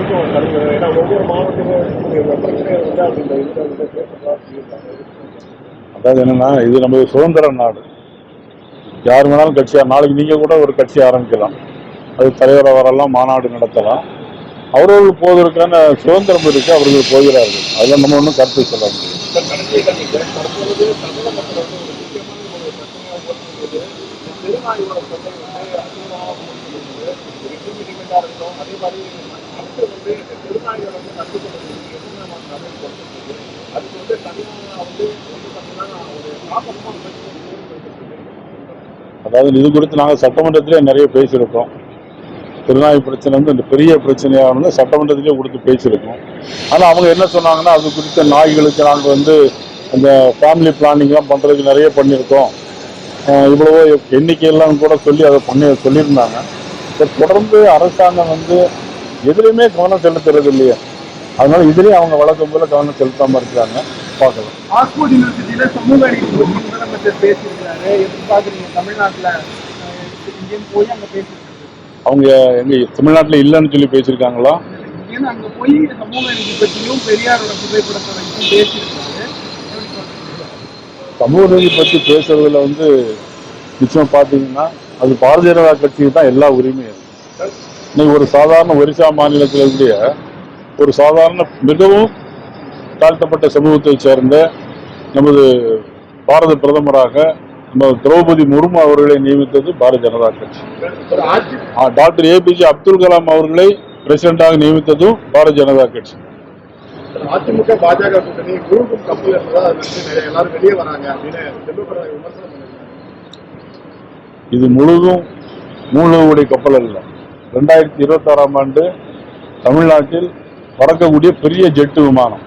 இருக்கும் கருத்து. ஏன்னா ஒவ்வொரு மாவட்டங்களும் பிரச்சனைகள் வந்து அந்த இதில் வந்து பேசலாம். அதாவது என்னன்னா, இது நம்ம சுதந்திர நாடு. யார் வேணாலும் கட்சியா, நாளைக்கு நீங்க கூட ஒரு கட்சி ஆரம்பிக்கலாம், அது தலைவரை வரலாம், மாநாடு நடத்தலாம். அவர்கள் போவதற்கான சுதந்திரம் இருக்கு, அவர்கள் போகிறார்கள். அதில் நம்ம ஒன்றும் கருத்து சொல்ல முடியும். திருநாயோட தொகை வந்து அதிகமாக இருக்கட்டும். அதே மாதிரி அரசு வந்து திருநாயோட வந்து கட்டுப்படுறது என்னென்ன நடைமுறைப்படுத்துறது, அதுக்கு வந்து தனியாக வந்து பார்த்தீங்கன்னா ஒரு காப்பகமாக. அதாவது இது குறித்து நாங்கள் சட்டமன்றத்திலே நிறைய பேசியிருக்கோம். திருநாய் பிரச்சனை வந்து இந்த பெரிய பிரச்சனையாக வந்து சட்டமன்றத்திலே கொடுத்து பேசியிருக்கோம். ஆனால் அவங்க என்ன சொன்னாங்கன்னா, அது குறித்த நாய்களுக்கு நாங்கள் வந்து அந்த ஃபேமிலி பிளானிங்லாம் பண்ணுறதுக்கு நிறைய பண்ணியிருக்கோம், இவ்வளவோ எண்ணிக்கையெல்லாம் கூட சொல்லி அதை சொல்லியிருந்தாங்க. தொடர்ந்து அரசாங்கம் வந்து எதுலையுமே கவனம் செலுத்துறது இல்லையா, அதனால இதுலேயும் அவங்க வழக்கம் போல கவனம் செலுத்தாமல் இருக்கிறாங்க. பார்க்கலாம். ஆக்ஸ்போர்ட் யூனிவர்சிட்டியில சமூக நீதி முதலமைச்சர் பேசியிருக்கிறாரு. எப்படி பாக்குறீங்க? தமிழ்நாட்டில் இங்கேயும் போய் அங்கே பேசியிருக்காரு. அவங்க எங்க தமிழ்நாட்டில் இல்லைன்னு சொல்லி பேசியிருக்காங்களா? இங்கேருந்து அங்கே போய் சமூக நீதி பற்றியும் பெரியாரோட புகைப்படத்தை வரைக்கும் பேசியிருக்காரு. சமூக நீதி பற்றி பேசுறதுல வந்து நிச்சயம் பார்த்தீங்கன்னா அது பாரதிய ஜனதா கட்சிக்கு தான் எல்லா உரிமையும். இன்னைக்கு ஒரு சாதாரண ஒரிசா மாநிலத்தில் இருக்கிய ஒரு சாதாரண மிகவும் தாழ்த்தப்பட்ட சமூகத்தை சேர்ந்த நமது பாரத பிரதமராக நம்ம திரௌபதி முர்மு அவர்களை நியமித்தது பாரதிய ஜனதா கட்சி. டாக்டர் APJ அப்துல் கலாம் அவர்களை பிரசிடண்டாக நியமித்ததும் பாரதிய ஜனதா கட்சி. அதிமுக பாஜக கூட்டணி குழுக்கும் கப்பல் எல்லாரும் வெளியே வராங்க அப்படின்னு விமர்சனம். இது முழுதும் மூலவுடைய கப்பல் அல்ல. 2026ஆம் ஆண்டு தமிழ்நாட்டில் பறக்கக்கூடிய பெரிய ஜெட்டு விமானம்.